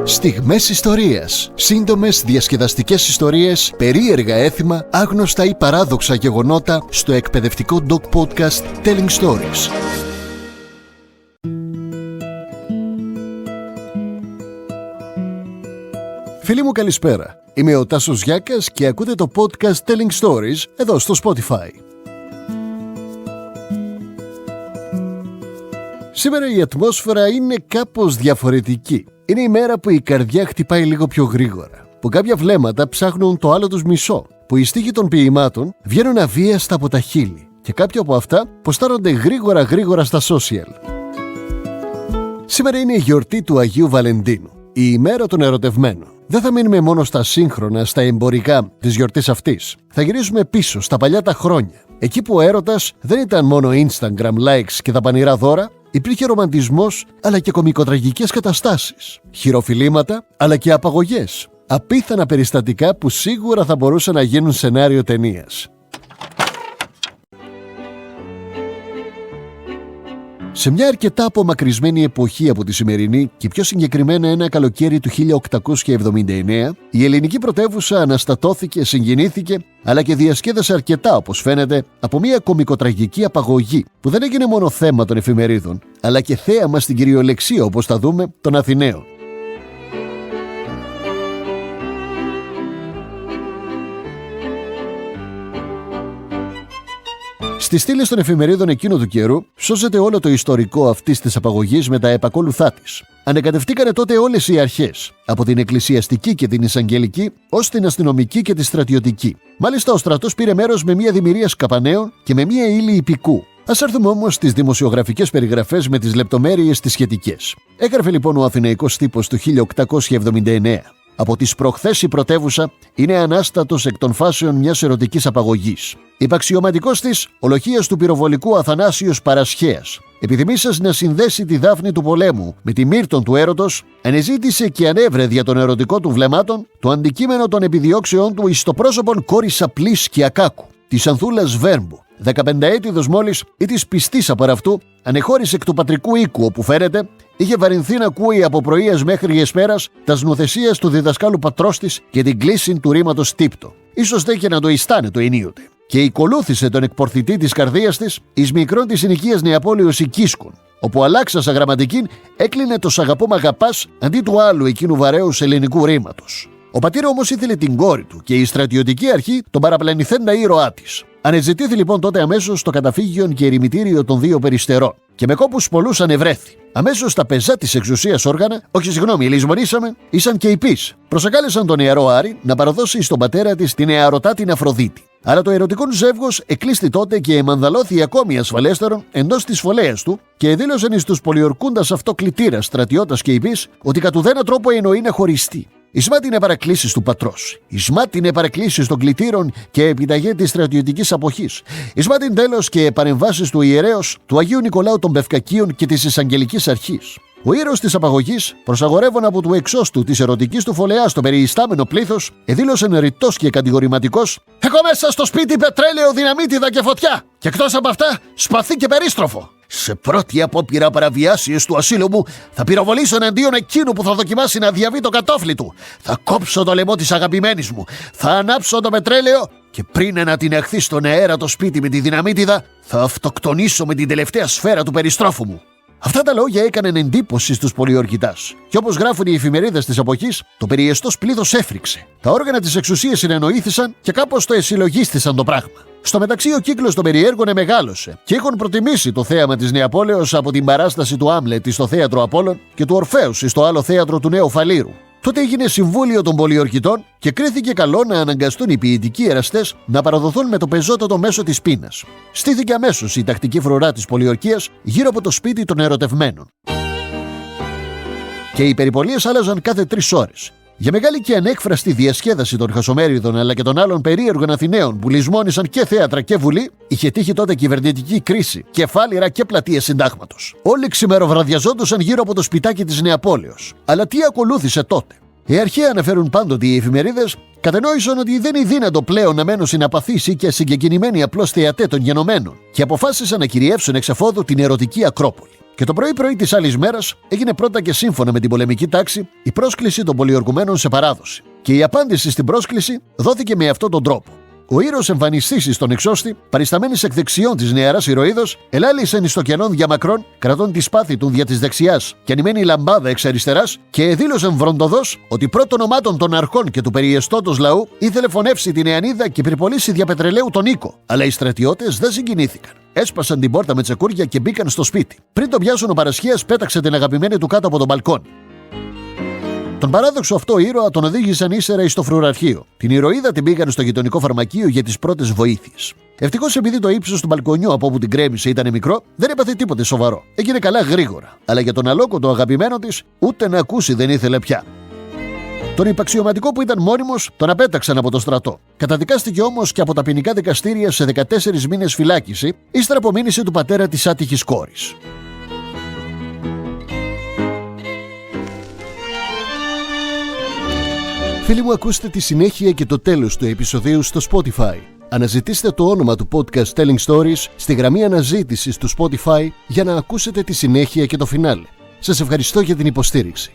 Στιγμές ιστορίας. Σύντομες διασκεδαστικές ιστορίες, περίεργα έθιμα, άγνωστα ή παράδοξα γεγονότα στο εκπαιδευτικό doc podcast Telling Stories. Φίλοι μου, καλησπέρα. Είμαι ο Τάσος Γιάκας και ακούτε το podcast Telling Stories εδώ στο Spotify. Σήμερα η ατμόσφαιρα είναι κάπως διαφορετική. Είναι η μέρα που η καρδιά χτυπάει λίγο πιο γρήγορα, που κάποια βλέμματα ψάχνουν το άλλο τους μισό, που οι στίχοι των ποιημάτων βγαίνουν αβίαστα από τα χείλη και κάποια από αυτά ποστάρονται γρήγορα στα social. Σήμερα είναι η γιορτή του Αγίου Βαλεντίνου, η ημέρα των ερωτευμένων. Δεν θα μείνουμε μόνο στα σύγχρονα, στα εμπορικά της γιορτής αυτής. Θα γυρίσουμε πίσω στα παλιά τα χρόνια, εκεί που ο έρωτας δεν ήταν μόνο Instagram likes και δαπανηρά δώρα. Υπήρχε ρομαντισμός αλλά και κωμικοτραγικές καταστάσεις, χειροφιλήματα αλλά και απαγωγές, απίθανα περιστατικά που σίγουρα θα μπορούσαν να γίνουν σενάριο ταινίας. Σε μια αρκετά απομακρυσμένη εποχή από τη σημερινή και πιο συγκεκριμένα ένα καλοκαίρι του 1879, η ελληνική πρωτεύουσα αναστατώθηκε, συγκινήθηκε, αλλά και διασκέδασε αρκετά, όπως φαίνεται, από μια κωμικοτραγική απαγωγή που δεν έγινε μόνο θέμα των εφημερίδων, αλλά και θέαμα στην κυριολεξία, όπως θα δούμε, των Αθηναίων. Στις στήλες των εφημερίδων εκείνου του καιρού σώζεται όλο το ιστορικό αυτής της απαγωγής με τα επακόλουθά της. Ανεκατευτήκανε τότε όλες οι αρχές, από την εκκλησιαστική και την εισαγγελική ως την αστυνομική και τη στρατιωτική. Μάλιστα ο στρατός πήρε μέρος με μια δημιουργία σκαπανέων και με μια ύλη ιππικού. Ας έρθουμε όμως στις δημοσιογραφικές περιγραφές με τις λεπτομέρειες τις σχετικές. Έγραφε λοιπόν ο Αθηναϊκός τύπος του 1879. Από τις προχθές η πρωτεύουσα είναι ανάστατος εκ των φάσεων μιας ερωτικής απαγωγής. Υπαξιωματικός της, ο λοχείας του πυροβολικού Αθανάσιος Παρασχέας, επιθυμήσας να συνδέσει τη Δάφνη του πολέμου με τη Μύρτον του έρωτος, ανεζήτησε και ανέβρε δια των ερωτικών του βλεμμάτων το αντικείμενο των επιδιώξεών του εις το πρόσωπον κόρης απλής και ακάκου, της Ανθούλας Βέρμπου, 15έτιδος μόλις ή της πιστής απ' αυτού, ανεχώρησε εκ του πατρικού οίκου, όπου φαίνεται είχε βαρυνθεί να ακούει από πρωίας μέχρι εσπέρας τας νοθεσίας του διδασκάλου πατρός της και την κλίση του ρήματος τύπτο. Ίσως δε και να το ιστάνε το ενίοτε. Και οικολούθησε τον εκπορθητή της καρδίας της εις μικρόν της συνοικίας Νεαπόλεως Οικίσκων, όπου αλλάξασα γραμματικήν έκλεινε το «Σ' αγαπώ μ' αγαπάς» αντί του άλλου εκείνου βαρέως ελληνικού ρήματος. Ο πατήρ όμως ήθελε την κόρη του και η στρατιωτική αρχή τον παραπλανηθέντα ήρωά της. Ανεζητήθη λοιπόν τότε αμέσως το καταφύγιον και ερημητήριο των δύο περιστερών και με κόπους πολλούς ανευρέθη. Αμέσως τα πεζά της εξουσίας όργανα, λησμονήσαμε, ήσαν και υπείς. Προσεκάλεσαν τον νεαρό Άρη να παραδώσει στον πατέρα της την νεαρωτά την Αφροδίτη. Αλλά το ερωτικό ζεύγος εκλείστη τότε και εμανδαλώθη ακόμη ασφαλέστερον εντός της φωλέας του και δήλωσαν εις τους πολιορκούντας αυτό κλητήρας, στρατιώτας και υπείς ότι κατ' ουδένα τρόπο εννοεί να χωριστεί. Ισμά την παρακλήσεις του πατρός, ισμά την παρακλήσεις των κλητήρων και επιταγέ της στρατιωτικής αποχής, ισμά την τέλος και παρεμβάσεις του ιερέως του Αγίου Νικολάου των Πευκακίων και της εισαγγελικής αρχής. Ο ήρωος της απαγωγής, προσαγορεύων από του εξώστου της ερωτικής του φωλεάς στο περιιστάμενο πλήθος, εδήλωσε ρητός και κατηγορηματικός: «Εγώ μέσα στο σπίτι πετρέλαιο, δυναμίτιδα και φωτιά, και εκτός από αυτά σπαθί και περίστροφο. Σε πρώτη απόπειρα παραβιάσεως του ασύλου μου θα πυροβολήσω εναντίον εκείνου που θα δοκιμάσει να διαβεί το κατόφλι του. Θα κόψω το λαιμό της αγαπημένης μου, θα ανάψω το πετρέλαιο και πριν να την εχθεί στον αέρα το σπίτι με τη δυναμίτιδα, θα αυτοκτονήσω με την τελευταία σφαίρα του περιστρόφου μου». Αυτά τα λόγια έκαναν εντύπωση στους πολιορκητάς. Και όπως γράφουν οι εφημερίδες της εποχής, το περιεστός πλήθος έφρυξε. Τα όργανα της εξουσίας συνεννοήθησαν και κάπως το εσυλλογίστησαν το πράγμα. Στο μεταξύ, ο κύκλος των περιέργων εμεγάλωσε και έχουν προτιμήσει το θέαμα της Νεαπόλεως από την παράσταση του Άμλετ στο θέατρο Απόλλων και του Ορφέου στο άλλο θέατρο του Νέου Φαλήρου. Τότε έγινε συμβούλιο των πολιορκητών και κρίθηκε καλό να αναγκαστούν οι ποιητικοί εραστές να παραδοθούν με το πεζότατο μέσο της πείνας. Στήθηκε αμέσως η τακτική φρουρά της πολιορκίας γύρω από το σπίτι των ερωτευμένων. Και οι περιπολίες άλλαζαν κάθε 3 ώρες. Για μεγάλη και ανέκφραστη διασκέδαση των χασομέριδων αλλά και των άλλων περίεργων Αθηναίων που λησμόνησαν και θέατρα και βουλή, είχε τύχει τότε κυβερνητική κρίση, κεφάλαιρα και πλατείες συντάγματος. Όλοι ξημεροβραδιαζόντουσαν γύρω από το σπιτάκι της Νεαπόλεως. Αλλά τι ακολούθησε τότε? Οι αρχαίοι αναφέρουν πάντοτε οι εφημερίδες κατενόησαν ότι δεν είναι δύνατο πλέον να μένουν συναπαθείς ή και συγκεκινημένοι απλώς θεατέ των γενομένων και αποφάσισαν να κυριεύσουν εξ εφόδου την ερωτική Ακρόπολη. Και το πρωί-πρωί της άλλης μέρας έγινε πρώτα και σύμφωνα με την πολεμική τάξη η πρόσκληση των πολιορκουμένων σε παράδοση. Και η απάντηση στην πρόσκληση δόθηκε με αυτόν τον τρόπο. Ο ήρωας εμφανιστής στον εξώστη, παρισταμένης εκ δεξιών της νεαράς ηρωίδος, ελάλησε εις το κενόν διαμακρών, κρατών τη σπάθη του δια της δεξιάς και ανημένη λαμπάδα εξ αριστεράς, και δήλωσε βροντοδός ότι πρώτων ονομάτων των αρχών και του περιεστώτος λαού ήθελε φωνεύσει την Εανίδα και πυρπολίσει δια πετρελαίου τον οίκο. Αλλά οι στρατιώτες δεν συγκινήθηκαν. Έσπασαν την πόρτα με τσεκούρια και μπήκαν στο σπίτι. Πριν τον πιάσουν, ο Παρασχίας πέταξε την αγαπημένη του κάτω από τον μπαλκόνι. Τον παράδοξο αυτό ήρωα τον οδήγησαν ύστερα εις το φρουραρχείο. Την ηρωίδα την πήγαν στο γειτονικό φαρμακείο για τις πρώτες βοήθειες. Ευτυχώς, επειδή το ύψος του μπαλκονιού από όπου την κρέμισε ήταν μικρό, δεν έπαθε τίποτε σοβαρό. Έγινε καλά γρήγορα. Αλλά για τον αλόκοτο αγαπημένο της, ούτε να ακούσει δεν ήθελε πια. Τον υπαξιωματικό που ήταν μόνιμος τον απέταξαν από το στρατό. Καταδικάστηκε όμως και από τα ποινικά δικαστήρια σε 14 μήνες φυλάκιση, ύστερα από μήνυση του πατέρα της άτυχης κόρης. Φίλοι μου, ακούστε τη συνέχεια και το τέλος του επεισοδίου στο Spotify. Αναζητήστε το όνομα του podcast Telling Stories στη γραμμή αναζήτησης του Spotify για να ακούσετε τη συνέχεια και το φινάλε. Σας ευχαριστώ για την υποστήριξη.